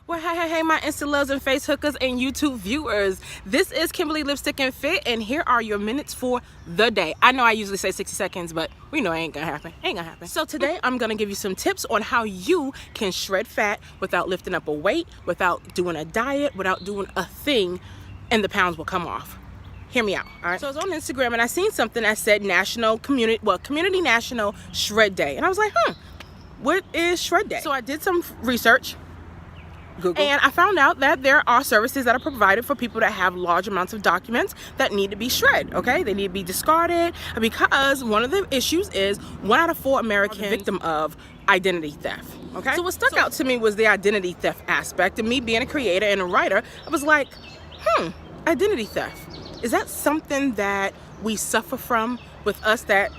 Well, hey, my Insta loves and face hookers and YouTube viewers. This is Kimberly Lipstick and Fit, and here are your minutes for the day. I know I usually say 60 seconds, but we know it ain't gonna happen. Ain't gonna happen. So today, I'm gonna give you some tips on how you can shred fat without lifting up a weight, without doing a diet, without doing a thing, and the pounds will come off. Hear me out, all right? So I was on Instagram and I seen something that said Community National Shred Day. And I was like, what is Shred Day? So I did some research. Google. And I found out that there are services that are provided for people that have large amounts of documents that need to be shredded, okay? They need to be discarded because one of the issues is 1 out of 4 Americans are victim of identity theft, okay? So what stuck out to me was the identity theft aspect, and me being a creator and a writer, I was like, identity theft. Is that something that we suffer from with us that,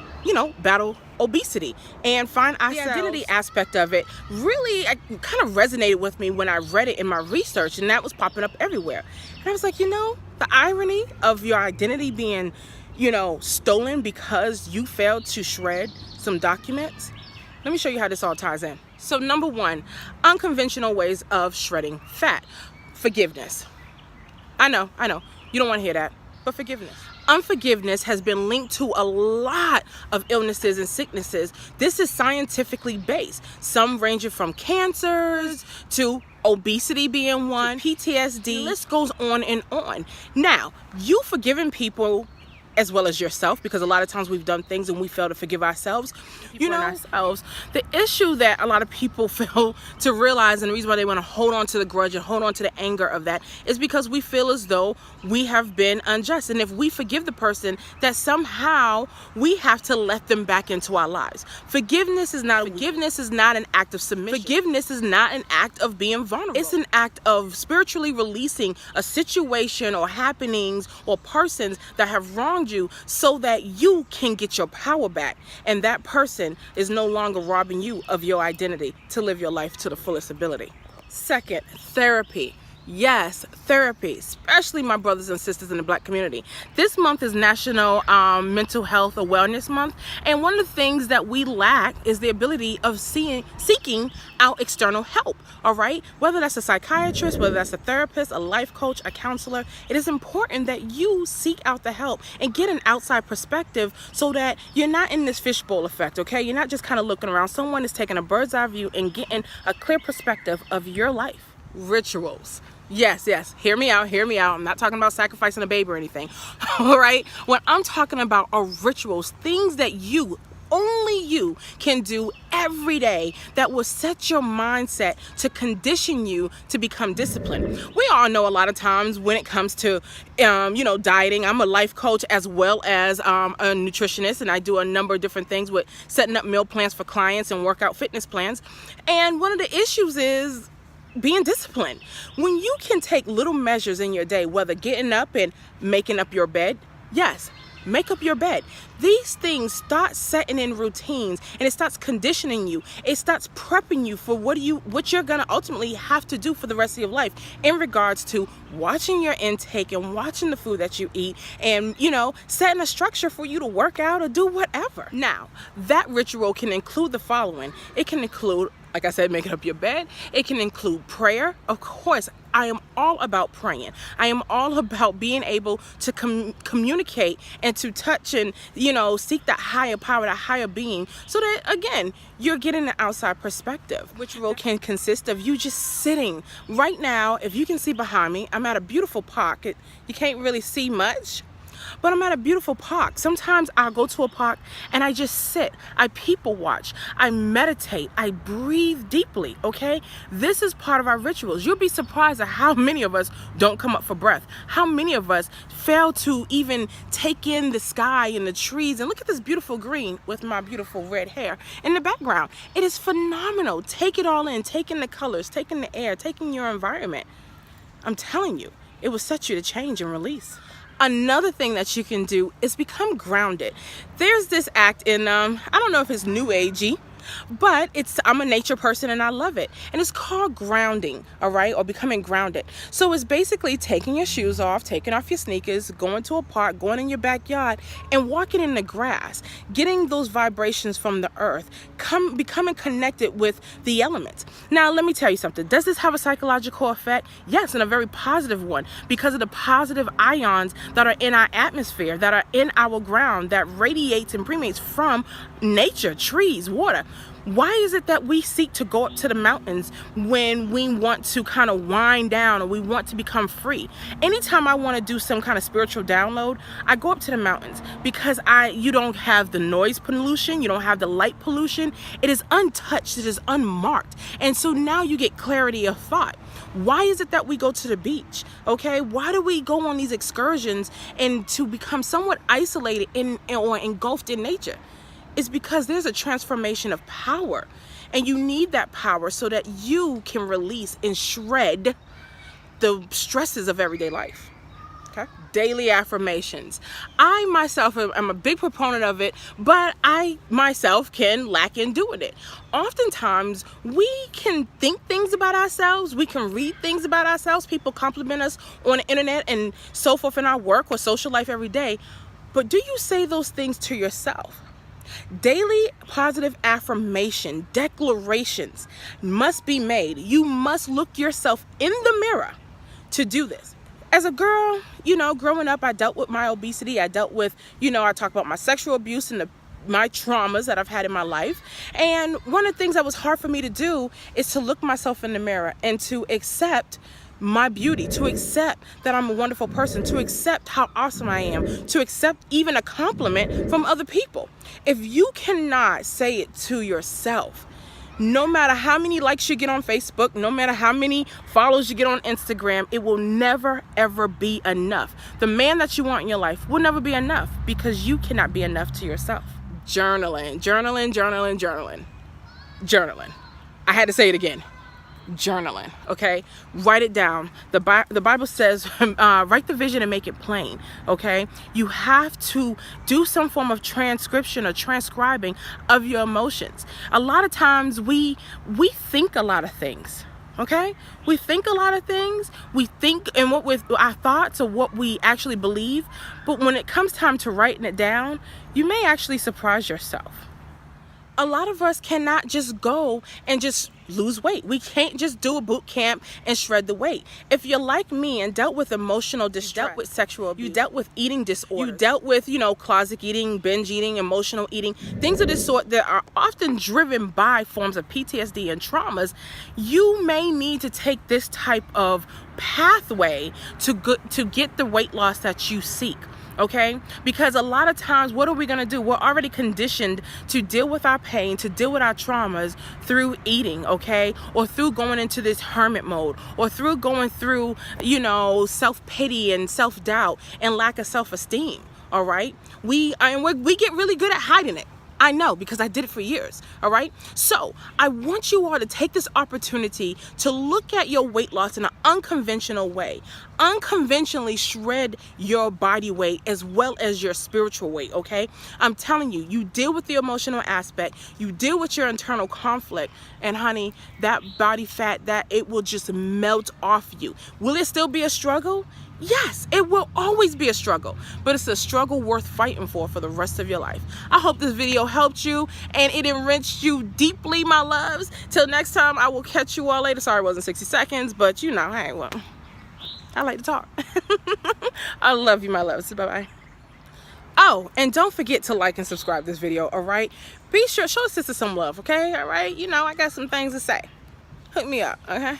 battle obesity and find ourselves? The identity aspect of it really kind of resonated with me when I read it in my research, and that was popping up everywhere. And I was like, the irony of your identity being, stolen because you failed to shred some documents. Let me show you how this all ties in. So number 1, unconventional ways of shredding fat. Forgiveness. I know, you don't want to hear that, but forgiveness. Unforgiveness has been linked to a lot of illnesses and sicknesses. This is scientifically based. Some ranging from cancers to obesity being one, PTSD, the list goes on and on. Now, you forgiving people as well as yourself, because a lot of times we've done things and we fail to forgive ourselves. Ourselves. The issue that a lot of people fail to realize, and the reason why they want to hold on to the grudge and hold on to the anger of that, is because we feel as though we have been unjust. And if we forgive the person, that somehow we have to let them back into our lives. Forgiveness is not an act of submission. Forgiveness is not an act of being vulnerable. It's an act of spiritually releasing a situation or happenings or persons that have wronged you, so that you can get your power back, and that person is no longer robbing you of your identity to live your life to the fullest ability. Second, therapy. Yes, therapy, especially my brothers and sisters in the Black community. This month is National Mental Health Awareness Month, and one of the things that we lack is the ability of seeking out external help, all right? Whether that's a psychiatrist, whether that's a therapist, a life coach, a counselor, it is important that you seek out the help and get an outside perspective so that you're not in this fishbowl effect, okay? You're not just kind of looking around. Someone is taking a bird's eye view and getting a clear perspective of your life. Rituals. Yes, hear me out. I'm not talking about sacrificing a baby or anything. All right? What I'm talking about are rituals, things that only you can do every day that will set your mindset to condition you to become disciplined. We all know a lot of times when it comes to, dieting, I'm a life coach as well as a nutritionist, and I do a number of different things with setting up meal plans for clients and workout fitness plans. And one of the issues is being disciplined. When you can take little measures in your day, whether getting up and making up your bed, yes, make up your bed. These things start setting in routines, and it starts conditioning you. It starts prepping you for what you're gonna ultimately have to do for the rest of your life in regards to watching your intake and watching the food that you eat, and setting a structure for you to work out or do whatever. Now, that ritual can include the following. It can include, like I said, making up your bed. It can include prayer. Of course, I am all about praying. I am all about being able to communicate and to touch and, seek that higher power, that higher being, so that, again, you're getting an outside perspective, which role can consist of you just sitting. Right now, if you can see behind me, I'm at a beautiful park. You can't really see much, but I'm at a beautiful park. Sometimes I'll go to a park and I just sit. I people watch. I meditate. I breathe deeply, okay? This is part of our rituals. You'll be surprised at how many of us don't come up for breath. How many of us fail to even take in the sky and the trees. And look at this beautiful green with my beautiful red hair in the background. It is phenomenal. Take it all in. Taking the colors, taking the air, taking your environment. I'm telling you, it will set you to change and release. Another thing that you can do is become grounded. There's this act in, I don't know if it's new agey, but I'm a nature person and I love it. And it's called grounding, all right, or becoming grounded. So it's basically taking your shoes off, taking off your sneakers, going to a park, going in your backyard and walking in the grass, getting those vibrations from the earth, becoming connected with the elements. Now, let me tell you something. Does this have a psychological effect? Yes, and a very positive one, because of the positive ions that are in our atmosphere, that are in our ground, that radiates and permeates from nature, trees, water. Why is it that we seek to go up to the mountains when we want to kind of wind down or we want to become free? Anytime I want to do some kind of spiritual download, I go up to the mountains because you don't have the noise pollution, you don't have the light pollution. It is untouched, it is unmarked. And so now you get clarity of thought. Why is it that we go to the beach? Okay, why do we go on these excursions and to become somewhat isolated or engulfed in nature? It's because there's a transformation of power, and you need that power so that you can release and shred the stresses of everyday life. Okay? Daily affirmations. I myself am a big proponent of it, but I myself can lack in doing it. Oftentimes, we can think things about ourselves, we can read things about ourselves, people compliment us on the internet and so forth in our work or social life every day, but do you say those things to yourself? Daily positive affirmation declarations must be made. You must look yourself in the mirror to do this. As a girl, growing up, I dealt with my obesity. I dealt with, I talk about my sexual abuse and my traumas that I've had in my life. And one of the things that was hard for me to do is to look myself in the mirror and to accept my beauty, to accept that I'm a wonderful person, to accept how awesome I am, to accept even a compliment from other people. If you cannot say it to yourself, no matter how many likes you get on Facebook, no matter how many follows you get on Instagram, it will never ever be enough. The man that you want in your life will never be enough because you cannot be enough to yourself. Journaling. I had to say it again. Journaling, okay? Write it down. The Bible says, write the vision and make it plain, okay? You have to do some form of transcription or transcribing of your emotions. A lot of times we think a lot of things, okay? We think a lot of things. We think and what with our thoughts or what we actually believe, but when it comes time to writing it down, you may actually surprise yourself. A lot of us cannot just go and just lose weight. We can't just do a boot camp and shred the weight. If you're like me and dealt with emotional distress, dealt with sexual abuse, you dealt with eating disorders, you dealt with, closet eating, binge eating, emotional eating, things of this sort that are often driven by forms of PTSD and traumas, you may need to take this type of pathway to get the weight loss that you seek. Okay, because a lot of times, what are we going to do? We're already conditioned to deal with our pain, to deal with our traumas through eating, okay, or through going into this hermit mode, or through going through, self-pity and self-doubt and lack of self-esteem. All right, we get really good at hiding it. I know, because I did it for years, all right? So I want you all to take this opportunity to look at your weight loss in an unconventional way. Unconventionally shred your body weight as well as your spiritual weight, okay? I'm telling you, you deal with the emotional aspect, you deal with your internal conflict, and honey, that body fat, that it will just melt off you. Will it still be a struggle? Yes, it will always be a struggle, but it's a struggle worth fighting for the rest of your life. I hope this video helped you and it enriched you deeply, my loves. Till next time, I will catch you all later. Sorry it wasn't 60 seconds, but hey, well, I like to talk. I love you, my loves. Bye-bye. Oh, and don't forget to like and subscribe this video, all right? Be sure, show a sister some love, okay? All right? I got some things to say. Hook me up, okay?